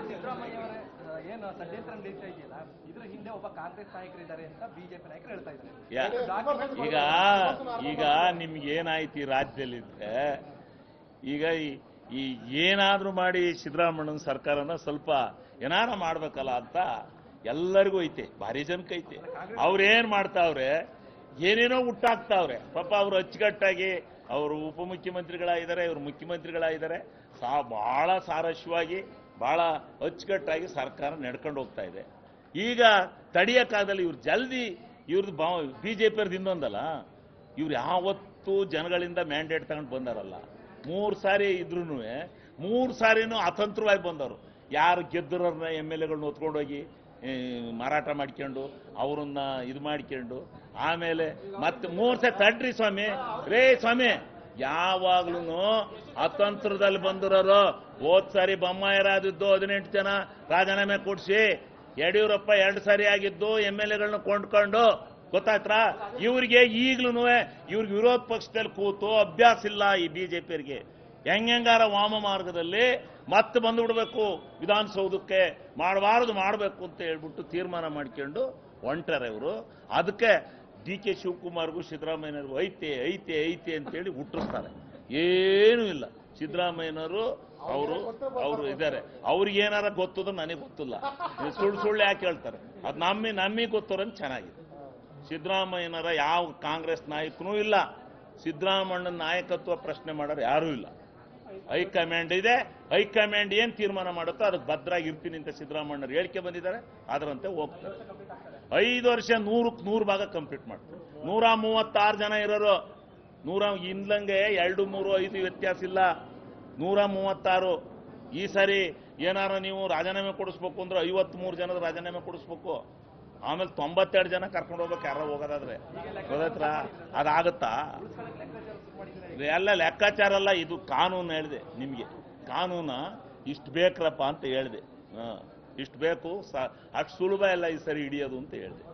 ಸಿದ್ದರಾಮಯ್ಯ ಅವರೇ ಏನು ಷಡ್ಯಂತ್ರ ನಡೀತಾ ಇದೆಯಲ್ಲ, ಇದ್ರ ಹಿಂದೆ ಒಬ್ಬ ಕಾಂಗ್ರೆಸ್ ನಾಯಕರಿದ್ದಾರೆ ಅಂತ ಬಿಜೆಪಿ ನಾಯಕರು ಹೇಳ್ತಾ ಇದ್ದಾರೆ. ಈಗ ನಿಮ್ಗೆ ಏನಾಯ್ತು ಈ ರಾಜ್ಯದಲ್ಲಿದ್ರೆ, ಈಗ ಈ ಏನಾದ್ರೂ ಮಾಡಿ ಸಿದ್ದರಾಮಯ್ಯನ ಸರ್ಕಾರನ ಸ್ವಲ್ಪ ಏನಾರ ಮಾಡ್ಬೇಕಲ್ಲ ಅಂತ ಎಲ್ಲರಿಗೂ ಐತೆ, ಭಾರಿ ಜನಕ್ಕೆ ಐತೆ. ಅವ್ರೇನ್ ಮಾಡ್ತಾವ್ರೆ, ಏನೇನೋ ಹುಟ್ಟಾಕ್ತಾವ್ರೆ. ಪಾಪ ಅವರು ಅಚ್ಚುಕಟ್ಟಾಗಿ ಅವರು ಉಪಮುಖ್ಯಮಂತ್ರಿಗಳಾಗಿದ್ದಾರೆ, ಇವರು ಮುಖ್ಯಮಂತ್ರಿಗಳಾಗಿದ್ದಾರೆ. ಬಹಳ ಸಾರಸ್ಯವಾಗಿ ಬಹಳ ಅಚ್ಚುಕಟ್ಟಾಗಿ ಸರ್ಕಾರ ನಡ್ಕೊಂಡು ಹೋಗ್ತಾ ಇದೆ. ಈಗ ತಡೆಯಕ್ಕಾಗದಲ್ಲಿ ಇವ್ರು ಜಲ್ದಿ ಇವ್ರದ್ದು ಬಿಜೆಪಿ ಅವ್ರದ್ದು ಇನ್ನೊಂದಲ್ಲ, ಇವ್ರು ಯಾವತ್ತೂ ಜನಗಳಿಂದ ಮ್ಯಾಂಡೇಟ್ ತಗೊಂಡು ಬಂದಾರಲ್ಲ. 3 ಸಾರಿ ಇದ್ರೂ 3 ಸಾರಿನೂ ಅತಂತ್ರವಾಗಿ ಬಂದವರು. ಯಾರು ಗೆದ್ದರನ್ನ MLAಗಳನ್ನ ಹೊತ್ಕೊಂಡೋಗಿ ಮಾರಾಟ ಮಾಡ್ಕೊಂಡು ಅವ್ರನ್ನ ಇದು ಮಾಡ್ಕೊಂಡು ಆಮೇಲೆ ಮತ್ತೆ 3 ಸಾರಿ ತಡ್ರಿ ಸ್ವಾಮಿ ಸ್ವಾಮಿ, ಯಾವಾಗ್ಲೂ ಅತಂತ್ರದಲ್ಲಿ ಬಂದಿರೋರು. ಹೋದ್ ಸಾರಿ ಬೊಮ್ಮಾಯರಾದಿದ್ದು 18 ಜನ ರಾಜೀನಾಮೆ ಕೊಡ್ಸಿ, ಯಡಿಯೂರಪ್ಪ 2 ಸಾರಿ ಆಗಿದ್ದು MLAಗಳನ್ನ ಕೊಂಡ್ಕೊಂಡು ಗೊತ್ತಾಯ್ತಾ. ಇವ್ರಿಗೆ ಈಗ್ಲೂ ಇವ್ರಿಗೆ ವಿರೋಧ ಪಕ್ಷದಲ್ಲಿ ಕೂತು ಅಭ್ಯಾಸ ಇಲ್ಲ. ಈ ಬಿಜೆಪಿಯವರಿಗೆ ಹೆಂಗಾರ ವಾಮ ಮಾರ್ಗದಲ್ಲಿ ಮತ್ತೆ ಬಂದ್ಬಿಡ್ಬೇಕು, ವಿಧಾನಸೌಧಕ್ಕೆ ಮಾಡಬಾರದು ಮಾಡಬೇಕು ಅಂತ ಹೇಳ್ಬಿಟ್ಟು ತೀರ್ಮಾನ ಮಾಡ್ಕೊಂಡು ಹೊಂಟಾರೆ ಇವರು. ಅದಕ್ಕೆ DK ಶಿವಕುಮಾರ್ಗೂ ಸಿದ್ದರಾಮಯ್ಯನವ್ರಿಗೂ ಐತೆ ಐತೆ ಐತೆ ಅಂತೇಳಿ ಹುಟ್ಟಿಸ್ತಾರೆ. ಏನೂ ಇಲ್ಲ. ಸಿದ್ದರಾಮಯ್ಯನವರು ಅವರು ಇದ್ದಾರೆ. ಅವ್ರಿಗೆ ಏನಾರ ಗೊತ್ತದ ನನಗೆ ಗೊತ್ತಿಲ್ಲ. ಸುಳ್ಳು ಯಾಕೆ ಹೇಳ್ತಾರೆ? ಅದು ನಮಗೆ ಗೊತ್ತೋರಂತ ಚೆನ್ನಾಗಿದೆ. ಸಿದ್ದರಾಮಯ್ಯನವರ ಯಾವ ಕಾಂಗ್ರೆಸ್ ನಾಯಕನೂ ಇಲ್ಲ. ಸಿದ್ದರಾಮಯ್ಯನ ನಾಯಕತ್ವ ಪ್ರಶ್ನೆ ಮಾಡೋರು ಯಾರೂ ಇಲ್ಲ. ಹೈಕಮಾಂಡ್ ಇದೆ, ಹೈಕಮಾಂಡ್ ಏನ್ ತೀರ್ಮಾನ ಮಾಡುತ್ತೋ ಅದಕ್ಕೆ ಭದ್ರಾಗಿ ಇರ್ತೀನಿ ಅಂತ ಸಿದ್ದರಾಮಯ್ಯನವರು ಹೇಳಿಕೆ ಬಂದಿದ್ದಾರೆ. ಅದರಂತೆ ಹೋಗ್ತಾರೆ. 5 ವರ್ಷ 100ಕ್ಕೆ 100 ಭಾಗ ಕಂಪ್ಲೀಟ್ ಮಾಡ್ತಾರೆ. 136 ಜನ ಇರೋರು. ಇಂದ್ಲಂಗೆ 2, 3, 5 ವ್ಯತ್ಯಾಸ ಇಲ್ಲ. 136. ಈ ಸಾರಿ ಏನಾರ ನೀವು ರಾಜೀನಾಮೆ ಕೊಡಿಸ್ಬೇಕು ಅಂದ್ರೆ 53 ಜನದ ರಾಜೀನಾಮೆ ಕೊಡಿಸ್ಬೇಕು. ಆಮೇಲೆ 92 ಜನ ಕರ್ಕೊಂಡು ಹೋಗ್ಬೇಕು ಯಾರೋ ಹೋಗೋದಾದ್ರೆ. ಗೊತ್ತಾಯ್ತಾ? ಅದಾಗತ್ತಾ? ಎಲ್ಲ ಲೆಕ್ಕಾಚಾರ ಅಲ್ಲ, ಇದು ಕಾನೂನು. ಹೇಳಿದೆ ನಿಮಗೆ, ಕಾನೂನ ಇಷ್ಟು ಬೇಕ್ರಪ್ಪ ಅಂತ ಹೇಳಿದೆ. ಇಷ್ಟು ಬೇಕು, ಅಷ್ಟು ಸುಲಭ ಇಲ್ಲ ಈ ಸರಿ ಹಿಡಿಯೋದು ಅಂತ ಹೇಳಿದೆ.